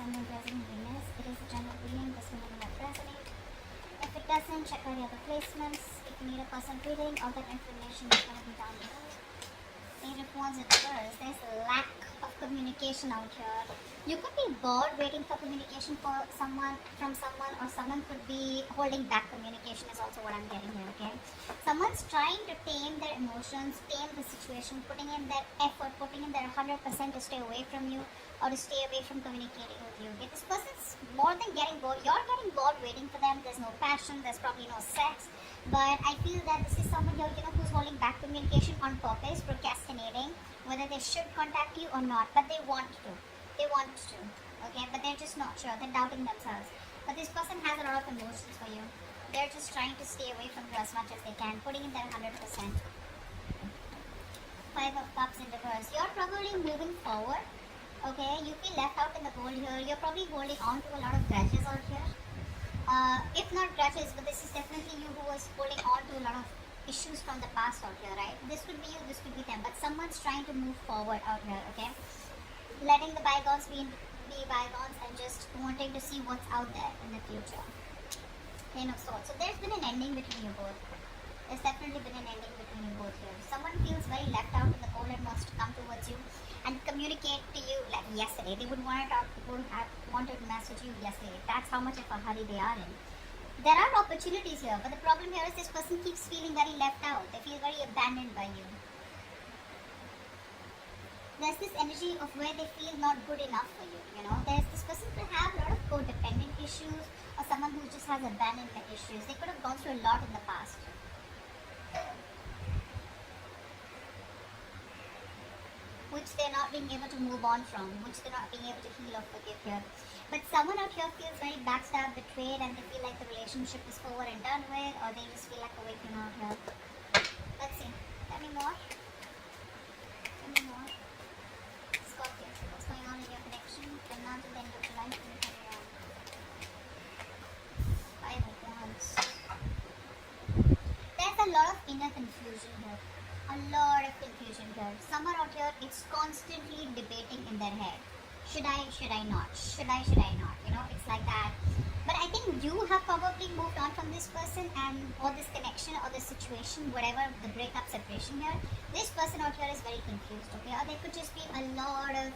Sun Moon Rising Venus. It is a general reading. This may not resonate. If it doesn't, check out the other placements. If you need a personal reading, all that information is going to be down below. Page of Wands in reverse. There's a lack of communication out here. You could be bored waiting for communication from someone, or someone could be holding back communication is also what I'm getting here, okay? Someone's trying to tame their emotions, tame the situation, putting in their effort, putting in their 100% to stay away from you or to stay away from communicating with you. Okay? This person's more than getting bored. You're getting bored waiting for them. There's no passion. There's probably no sex. But I feel that this is someone here, who's holding back communication on purpose, procrastinating, whether they should contact you or not, but they want to. They want to, okay? But they're just not sure. They're doubting themselves. But this person has a lot of emotions for you. They're just trying to stay away from you as much as they can, putting in their 100%. Five of Cups in reverse. You're probably moving forward, okay? You feel left out in the cold here. You're probably holding on to a lot of grudges out here. If not grudges, but this is definitely you who was holding on to a lot of issues from the past out here, right? This could be you, this could be them, but someone's trying to move forward out here, okay? Letting the bygones be bygones and just wanting to see what's out there in the future. Ten of Swords. So there's been an ending between you both. There's definitely been an ending between you both here. Someone feels very left out in the cold and wants to come towards you and communicate to you like yesterday. They would want to talk, would have wanted to message you yesterday. That's how much of a hurry they are in. There are opportunities here, but the problem here is this person keeps feeling very left out. They feel very abandoned by you. There's this energy of where they feel not good enough for you, There's this person could have a lot of codependent issues or someone who just has abandonment issues. They could have gone through a lot in the past. Which they're not being able to move on from, which they're not being able to heal or forgive here. But someone out here feels very backstabbed, betrayed, and they feel like the relationship is over and done with, or they just feel like a victim out here. Let's see. Tell me more. Tell me more. Scorpio, what's going on in your connection? From now to the end of your life, and carry on. Five of Wands. There's a lot of inner confusion here. A lot of confusion here. Someone out here is constantly debating in their head. Should I not? Should I not? It's like that. But I think you have probably moved on from this person or this connection or this situation, whatever the breakup, separation here. This person out here is very confused, okay? Or there could just be a lot of,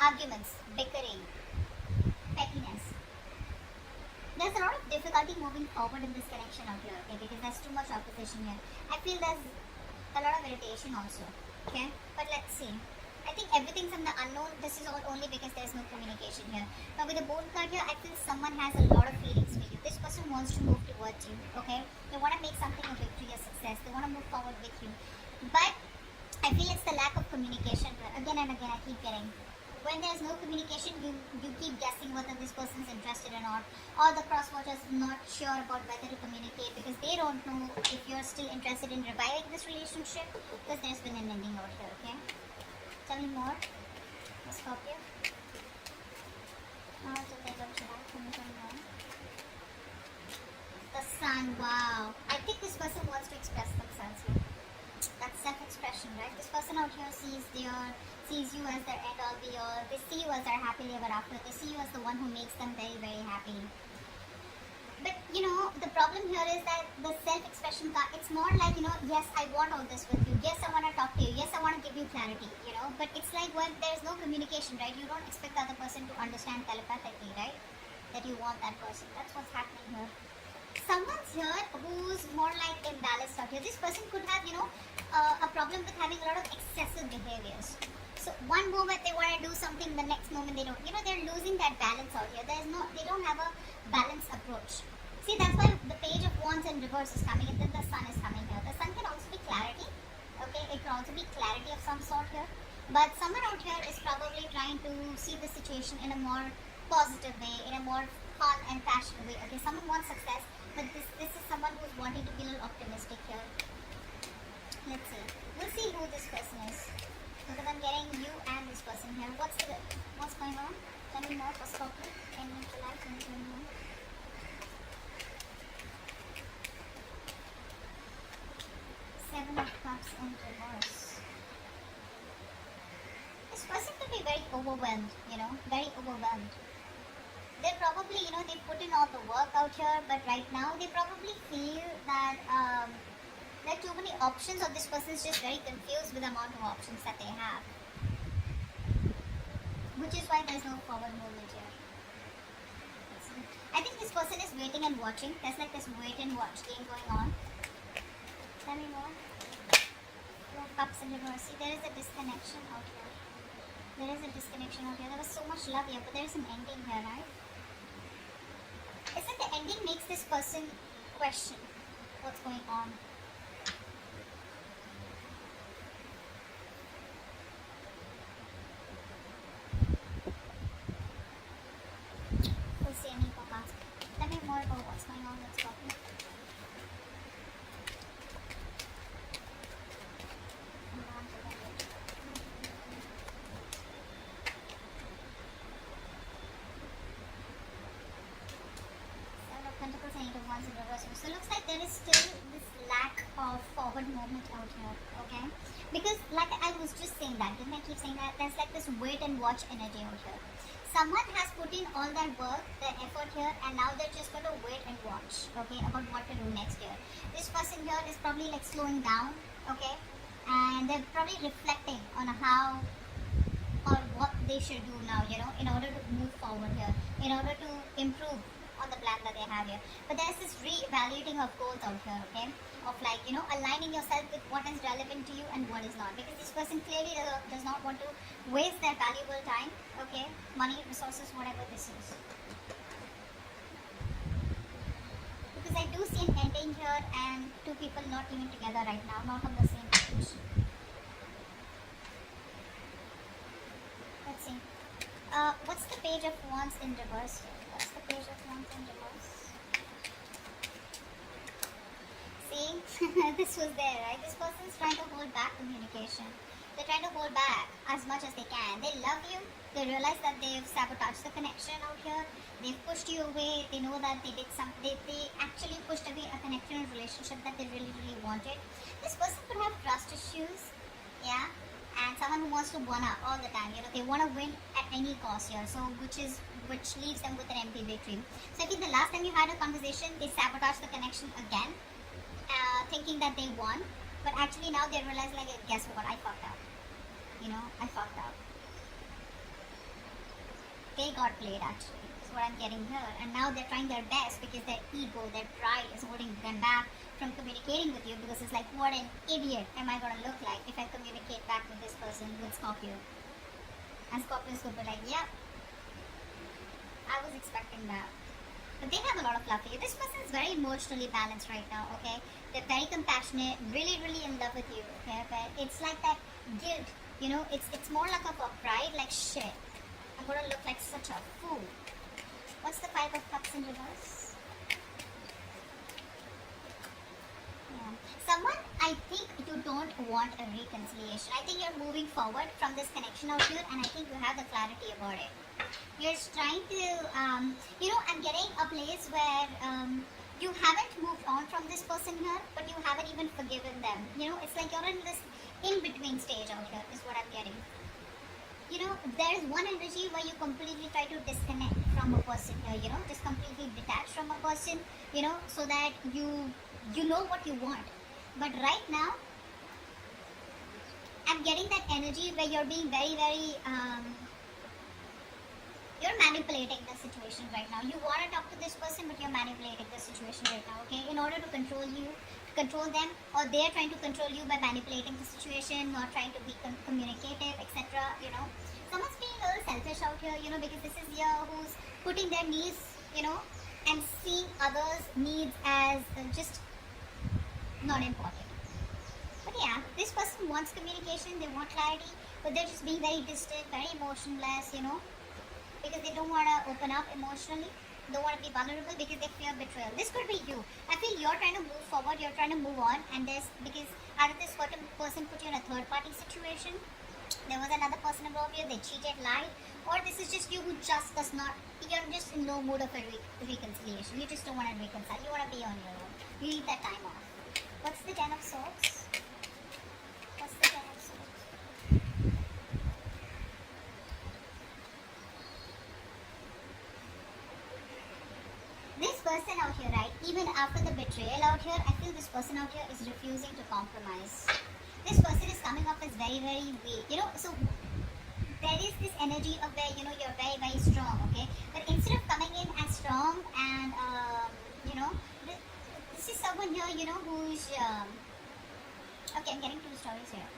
arguments, bickering, pettiness. There's a lot of difficulty moving forward in this connection out here, okay? Because there's too much opposition here. I feel there's a lot of irritation also, okay? But let's see. I think everything's in the unknown. This is all only because there's no communication here. Now with the Bone card here, I feel someone has a lot of feelings for you. This person wants to move towards you, okay? They want to make something a victory, a success. They want to move forward with you. But I feel it's the lack of communication here. Again and again, I keep getting. When there's no communication, you keep guessing whether this person's interested or not. Or the crosswatchers not sure about whether to communicate because they don't know if you're still interested in reviving this relationship because there's been an ending out here, okay? Tell me more, Scorpio. Now to the end of July, the Sun, wow. I think this person wants to express themselves here. That's self-expression, right? This person out here sees you as their end all be all. They see you as their happily ever after. They see you as the one who makes them very, very happy. But the problem here is that the self-expression card, it's more like, yes, I want all this with you. Yes, I want to talk to you. Yes, I want to give you clarity, But it's like when there's no communication, right? You don't expect the other person to understand telepathically, right? That you want that person. That's what's happening here. Someone's here who's more like imbalanced out here. This person could have, a problem with having a lot of excessive behaviors. So one moment they want to do something, the next moment they don't. They're losing that balance out here. They don't have a balanced approach. See, that's why the Page of Wands in reverse is coming and then the Sun is coming here. The Sun can also be clarity. Okay, it can also be clarity of some sort here. But someone out here is probably trying to see the situation in a more positive way, in a more fun and passionate way. Okay, someone wants success, but this is someone who's wanting to be a little optimistic here. Let's see. We'll see who this person is. Because I'm getting you and this person here. What's going on? Tell me more for Scorpio. End of July 2021. Seven of Cups in reverse. this person could be very overwhelmed, very overwhelmed. They're probably, they put in all the work out here, but right now they probably feel that there are too many options, or this person is just very confused with the amount of options that they have. Which is why there's no forward movement here. I think this person is waiting and watching. There's like this wait and watch game going on. Tell me more. Cups in reverse. See, there is a disconnection out here. There is a disconnection out here. There was so much love here, but there is an ending here, right? It's like the ending makes this person question what's going on. We'll see any papa. Tell me more about what's going on with Scorpio. Pentacles and Eight of Wands in reverse. So it looks like there is still this lack of forward movement out here, okay? Because like I was just saying that, didn't I keep saying that? There's like this wait and watch energy out here. Someone has put in all their work, their effort here, and now they're just going to wait and watch, okay, about what to do next year. This person here is probably like slowing down, okay? And they're probably reflecting on how or what they should do now, in order to move forward here, in order to improve on the plan that they have here. But there's this re-evaluating of goals out here, okay? Of like, aligning yourself with what is relevant to you and what is not. Because this person clearly does not want to waste their valuable time, okay? Money, resources, whatever this is. Because I do see an ending here and two people not even together right now, not on the same page. Let's see. What's the Page of Wands in reverse here? What's the Page of Wands in reverse? See, this was there, right? This person is trying to hold back communication. They're trying to hold back as much as they can. They love you. They realize that they've sabotaged the connection out here. They've pushed you away. They know that they did they actually pushed away a connection and relationship that they really, really wanted. This person could have trust issues, yeah? And someone who wants to one up all the time, they want to win at any cost here, so which leaves them with an empty victory. So I think the last time you had a conversation, they sabotaged the connection again, thinking that they won, but actually now they realize, like, guess what, I fucked up. I fucked up. They got played, actually. That's what I'm getting here. And now they're trying their best because their ego, their pride is holding them back from communicating with you, because it's like, what an idiot am I going to look like if I communicate back with this person, with Scorpio. And Scorpios could be like, yeah, I was expecting that. But they have a lot of love for you. This person is very emotionally balanced right now, okay? They're very compassionate, really, really in love with you, okay? But it's like that guilt, it's more like a pride, like, shit, I'm going to look like such a fool. What's the Five of Cups in reverse? Yeah. Someone, I think you don't want a reconciliation. I think you're moving forward from this connection out here, and I think you have the clarity about it. You're trying to, I'm getting a place where you haven't moved on from this person here, but you haven't even forgiven them. It's like you're in this in-between stage out here, is what I'm getting. There's one energy where you completely try to disconnect from a person here, just completely detach from a person, so that you know what you want. But right now, I'm getting that energy where you're being very, very, you're manipulating the situation right now. You want to talk to this person, but you're manipulating the situation right now, okay? In order to control them, or they're trying to control you by manipulating the situation, or trying to be communicative, etc. Someone's being a little selfish out here, because this is here who's putting their needs, and seeing others' needs as just not important. But yeah, this person wants communication, they want clarity, but they're just being very distant, very emotionless, because they don't want to open up emotionally, don't want to be vulnerable because they fear betrayal. This could be you. I feel you're trying to move forward, you're trying to move on, and because either this certain person put you in a third party situation, there was another person involved here, they cheated, lied, or this is just you who just does not, you're just in no mood of a reconciliation. You just don't want to reconcile, you want to be on your own. You need that time off. What's the Ten of Swords? What's the Ten of Swords? Even after the betrayal out here, I feel this person out here is refusing to compromise. This person is coming off as very, very weak. So there is this energy of where, you're very, very strong, okay? But instead of coming in as strong and, you know, this is someone here, who's, okay, I'm getting two stories here.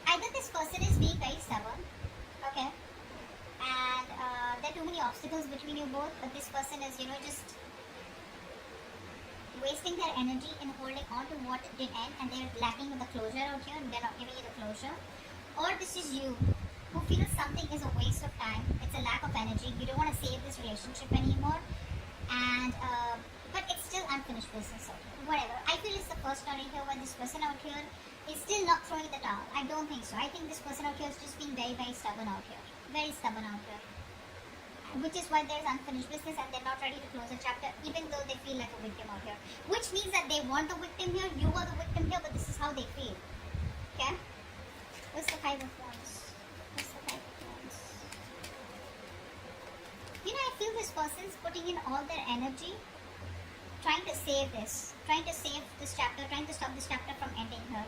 Either this person is being very stubborn, okay? And there are too many obstacles between you both, but this person is, just wasting their energy in holding on to what did end, and they're lacking with the closure out here, and they're not giving you the closure. Or this is you, who feels something is a waste of time, it's a lack of energy, you don't want to save this relationship anymore, and but it's still unfinished business out here. Whatever. I feel it's the first story here where this person out here is still not throwing the towel. I don't think so. I think this person out here is just being very, very stubborn out here. Very stubborn out here. Which is why there's unfinished business and they're not ready to close a chapter, even though they feel like a victim out here. Which means that they want the victim here, you are the victim here, but this is how they feel. Okay? What's the Five of Wands? What's the Five of Wands? I feel this person's putting in all their energy, trying to save this chapter, trying to stop this chapter from ending here.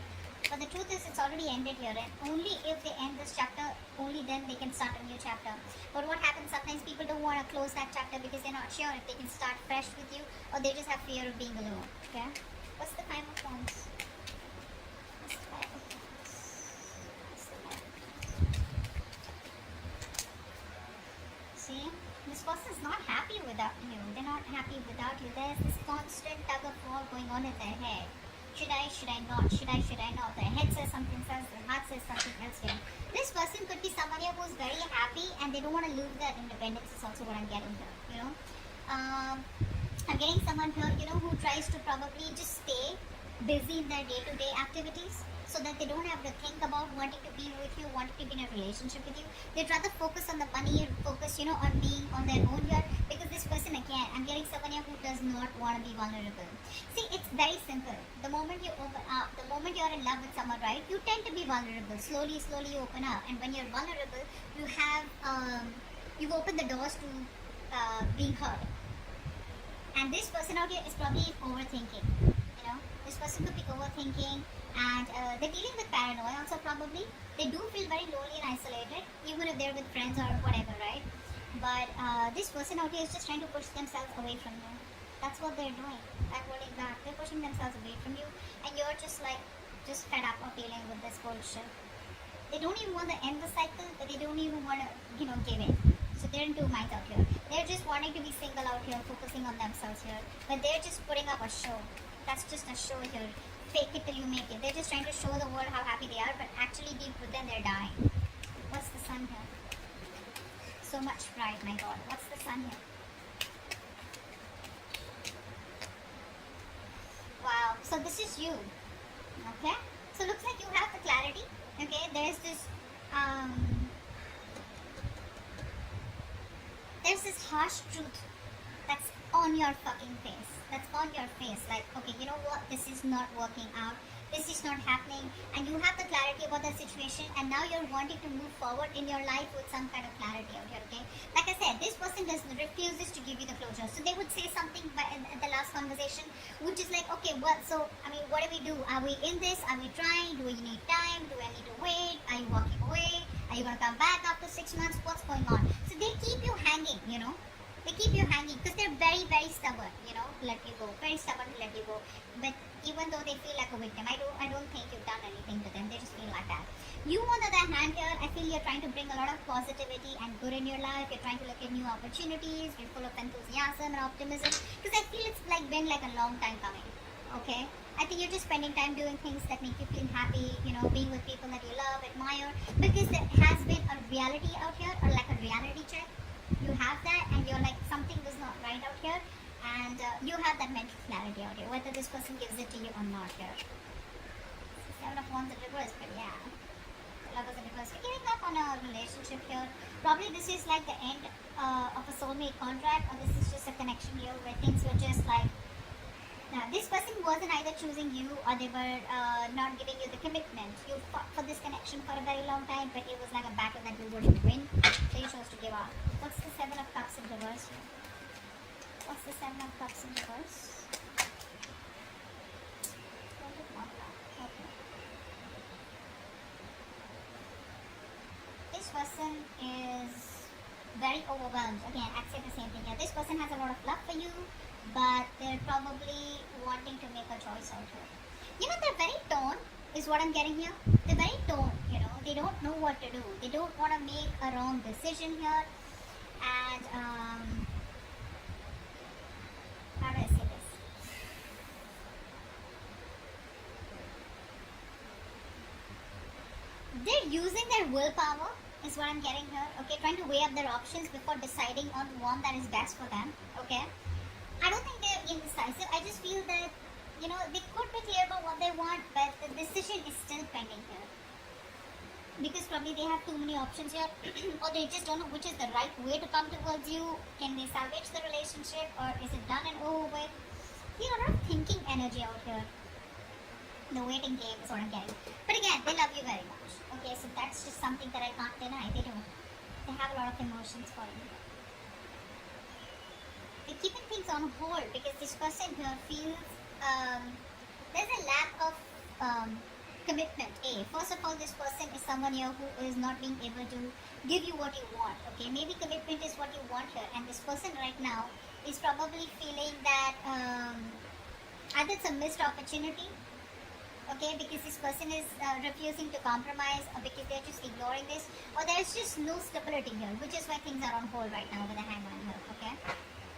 But the truth is, it's already ended here, and only if they end this chapter, only then they can start a new chapter. But what happens, sometimes people don't want to close that chapter because they're not sure if they can start fresh with you, or they just have fear of being alone. Okay? What's the Five of Wands? What's the Five of Wands? What's the Five of Wands? See? This person's not happy without you. They're not happy without you. There's this constant tug of war going on in their head. Should I not? Should I not? Their head says something, their heart says something else here. This person could be someone here who's very happy and they don't want to lose their independence is also what I'm getting here, I'm getting someone here, who tries to probably just stay busy in their day-to-day activities so that they don't have to think about wanting to be with you, wanting to be in a relationship with you. They'd rather focus on the money, focus, on being on their own here, because this person, again, I'm getting someone here who does not want to be vulnerable. See, it's very simple. The moment you open up, the moment you're in love with someone, right, you tend to be vulnerable. Slowly you open up. And when you're vulnerable, you have, you've opened the doors to being hurt. And this person out here is probably overthinking. This person could be overthinking, and they're dealing with paranoia also probably. They do feel very lonely and isolated, even if they're with friends or whatever, right? But this person out here is just trying to push themselves away from you. That's what they're doing. I'm holding back. They're pushing themselves away from you, and you're just fed up of dealing with this bullshit. They don't even want to end the cycle, but they don't even want to, give in. So they're in two minds out here. They're just wanting to be single out here, focusing on themselves here, but they're just putting up a show. That's just a show here. Fake it till you make it. They're just trying to show the world how happy they are, but actually deep within they're dying. What's the Sun here? So much pride, my God. What's the Sun here? Wow. So this is you. Okay? So looks like you have the clarity. Okay? There's this harsh truth that's on your fucking face. That's on your face. Like, okay, you know what? This is not working out. This is not happening. And you have the clarity about the situation, and now you're wanting to move forward in your life with some kind of clarity out here, okay? Like I said, this person refuses to give you the closure. So they would say something at the last conversation, which is like, okay, what? So, what do we do? Are we in this? Are we trying? Do we need time? Do I need to wait? Are you walking away? Are you going to come back after 6 months? What's going on? So they keep you hanging, They keep you hanging because they're very, very stubborn, to let you go. Very stubborn to let you go. But even though they feel like a victim, I don't think you've done anything to them. They just feel like that. You, on the other hand here, I feel you're trying to bring a lot of positivity and good in your life. You're trying to look at new opportunities. You're full of enthusiasm and optimism. Because I feel it's been like a long time coming. Okay? I think you're just spending time doing things that make you feel happy, being with people that you love, admire. Because there has been a reality out here, or like a reality check. You have that, and you're like, something was not right out here, and you have that mental clarity out here, whether this person gives it to you or not here. Seven of Wands in reverse, but yeah. The Lovers in reverse. You're giving up on a relationship here. Probably this is like the end of a soulmate contract, or this is just a connection here where things were just like, this person wasn't either choosing you, or they were not giving you the commitment. You fought for this connection for a very long time, but it was like a battle that you wouldn't win, so you chose to give up. What's the Seven of Cups in reverse here? What's the Seven of Cups in reverse? Okay. This person is very overwhelmed. Again, I'd say the same thing here. This person has a lot of love for you, but they're probably wanting to make a choice out here. You know, they're very torn, is what I'm getting here. They're very torn, you know. They don't know what to do. They don't want to make a wrong decision here. And, how do I say this? They're using their willpower, is what I'm getting here. Okay, trying to weigh up their options before deciding on one that is best for them. Okay, I don't think they're indecisive. I just feel that, you know, they could be clear about what they want, but the decision is still pending here. Because probably they have too many options here, or they just don't know which is the right way to come towards you. Can they salvage the relationship, or is it done and over with? You know, a lot of thinking energy out here. The waiting game is what I'm getting. But again, they love you very much. Okay, so that's just something that I can't deny. They do. They have a lot of emotions for you. They're keeping things on hold because this person here feels there's a lack of commitment. First of all, this person is someone here who is not being able to give you what you want. Okay, maybe commitment is what you want here, and this person right now is probably feeling that either it's a missed opportunity. Okay, because this person is refusing to compromise, or because they're just ignoring this, or there's just no stability here, which is why things are on hold right now with the hangman here. Okay,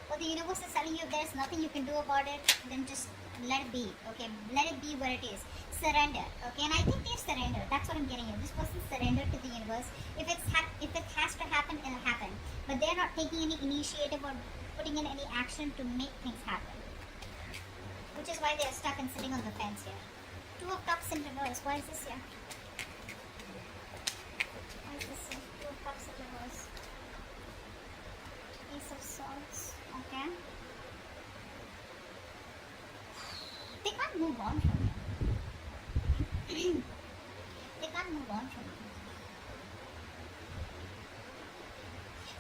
well, the universe is telling you if there's nothing you can do about it, then just let it be. Okay, let it be where it is. Surrender. Okay, and I think they've surrendered. That's what I'm getting here. This person surrendered to the universe. If it has to happen, it'll happen. But they're not taking any initiative or putting in any action to make things happen, which is why they're stuck and sitting on the fence here. Two of Cups in reverse. Why is this here? Why is this here? Two of Cups in reverse. Ace of Swords. Okay. They can't move on from you. They can't move on from you.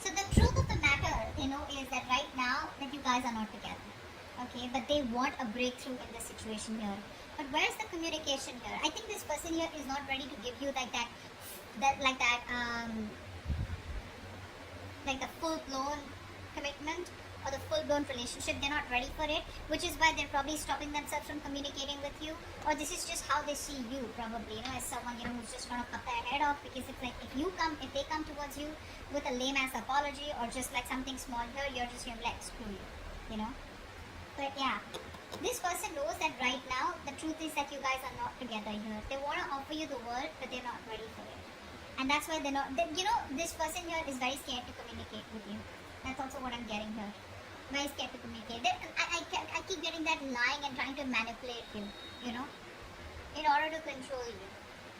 So the truth of the matter, you know, is that right now that you guys are not together. Okay, but they want a breakthrough in the situation here. But where's the communication here? I think this person here is not ready to give you like the full-blown commitment or the full-blown relationship. They're not ready for it, which is why they're probably stopping themselves from communicating with you. Or this is just how they see you, probably, you know, as someone, you know, who's just gonna cut their head off. Because it's like if they come towards you with a lame-ass apology or just like something small here, you're just gonna be like, screw you know. But yeah, this person knows that right now the truth is that you guys are not together here. They want to offer you the world, but they're not ready for it. And that's why they're not, you know, this person here is very scared to communicate with you. That's also what I'm getting here. Very scared to communicate. I keep getting that lying and trying to manipulate you, you know, in order to control you.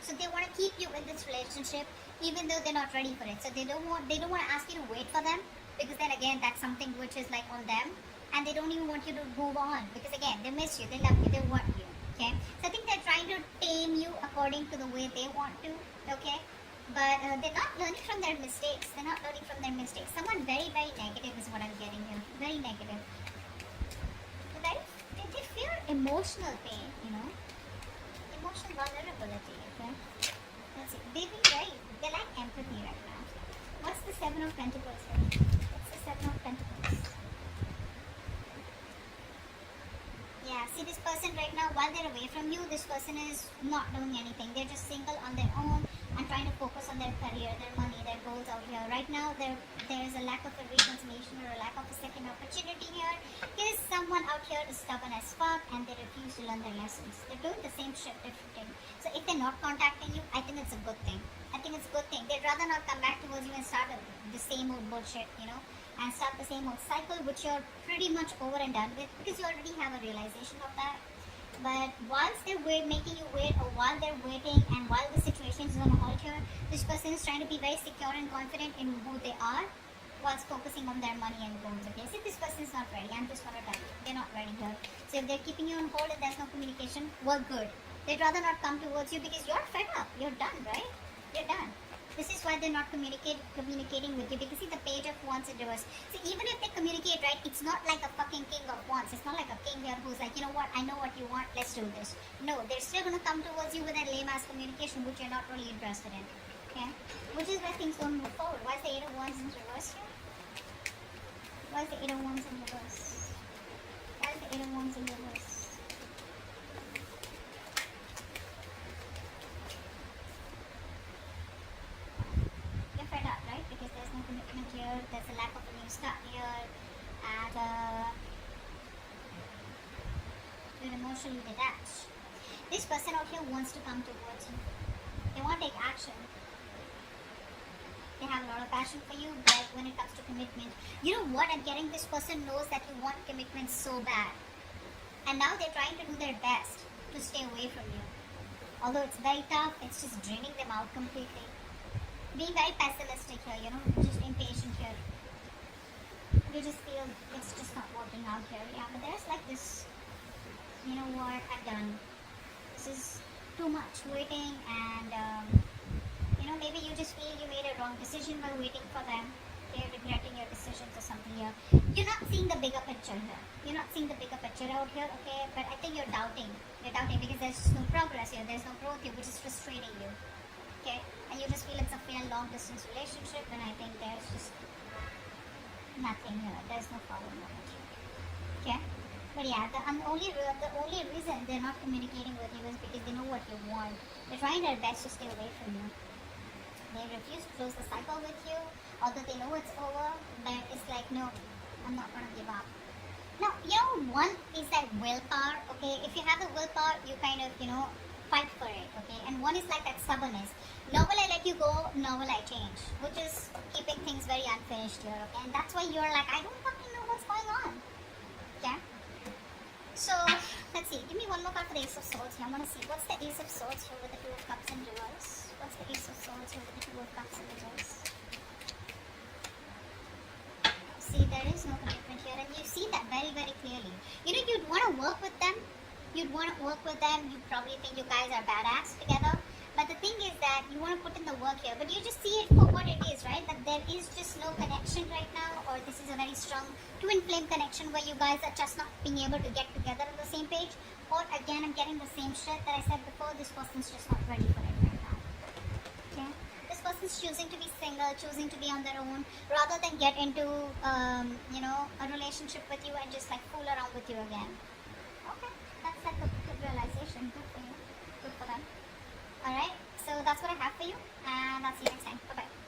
So they want to keep you in this relationship even though they're not ready for it. So they don't want to ask you to wait for them, because then again, that's something which is like on them. And they don't even want you to move on, because again, they miss you, they love you, they want you. Okay, so I think they're trying to tame you according to the way they want to. Okay, but they're not learning from their mistakes. They're not learning from their mistakes. Someone very, very negative is what I'm getting here. Very negative. They fear emotional pain, you know, emotional vulnerability. Okay, let's see. They like empathy right now. What's the Seven of Pentacles here? What's the Seven of Pentacles? Yeah, see, this person right now, while they're away from you, this person is not doing anything. They're just single on their own and trying to focus on their career, their money, their goals out here. Right now, there is a lack of a reconciliation or a lack of a second opportunity here. There is someone out here is stubborn as fuck and they refuse to learn their lessons. They're doing the same shit differently. So if they're not contacting you, I think it's a good thing. I think it's a good thing. They'd rather not come back towards you and start the same old bullshit, you know, and start the same old cycle, which you're pretty much over and done with, because you already have a realization of that. But whilst they're making you wait, or while they're waiting, and while the situation is on hold here, this person is trying to be very secure and confident in who they are, whilst focusing on their money and goals. Okay, so if this person is not ready, I'm just gonna tell you, they're not ready here. So if they're keeping you on hold and there's no communication, well, good. They'd rather not come towards you because you're fed up. You're done, right? You're done. This is why they're not communicating with you, because see the Page of Wands in reverse. See, even if they communicate, right, it's not like a fucking King of Wands. It's not like a king here who's like, you know what, I know what you want, let's do this. No, they're still gonna come towards you with that lame ass communication which you're not really interested in. Okay? Which is where things don't move forward. Why is the Eight of Wands in reverse here? Why is the Eight of Wands in reverse? Why is the Eight of Wands in reverse? You're fed up, right? Because there's no commitment here, there's a lack of a new start here, and you're emotionally detached. This person out here wants to come towards you. They want to take action. They have a lot of passion for you, but when it comes to commitment, you know what I'm getting? This person knows that you want commitment so bad. And now they're trying to do their best to stay away from you. Although it's very tough, it's just draining them out completely. Being very pessimistic here, you know, just impatient here. You just feel it's just not working out here. Yeah, but there's like this, you know what, I'm done. This is too much waiting, and you know, maybe you just feel you made a wrong decision while waiting for them. You're regretting your decisions or something here. You're not seeing the bigger picture here. You're not seeing the bigger picture out here, okay? But I think you're doubting. You're doubting because there's just no progress here. There's no growth here, which is frustrating you. Okay? And you just feel it's a fair long distance relationship, and I think there's just nothing here. There's no follow moment here. Okay? But yeah, the only reason they're not communicating with you is because they know what you want. They're trying their best to stay away from you. They refuse to close the cycle with you, although they know it's over, but it's like, no, I'm not going to give up. Now, you know, one is that willpower, okay? If you have the willpower, you kind of, you know, fight for it, okay? And one is like that stubbornness. Nor will I let you go, nor will I change, which is keeping things very unfinished here, okay? And that's why you're like, I don't fucking know what's going on, okay? So, let's see. Give me one more card for the Ace of Swords here. I want to see. What's the Ace of Swords here with the Two of Cups in reverse? What's the Ace of Swords here with the Two of Cups in reverse? See, there is no commitment here, and you see that very, very clearly. You know, you'd want to work with them. You'd want to work with them. You probably think you guys are badass together. But the thing is that you want to put in the work here, but you just see it for what it is, right? That there is just no connection right now, or this is a very strong twin flame connection where you guys are just not being able to get together on the same page. Or again, I'm getting the same shit that I said before. This person's just not ready for it right now. Okay? This person's choosing to be single, choosing to be on their own, rather than get into, you know, a relationship with you and just like fool around with you again. Okay, that's like a good realization. Good for you. Good for them. Alright, so that's what I have for you, and I'll see you next time. Bye bye.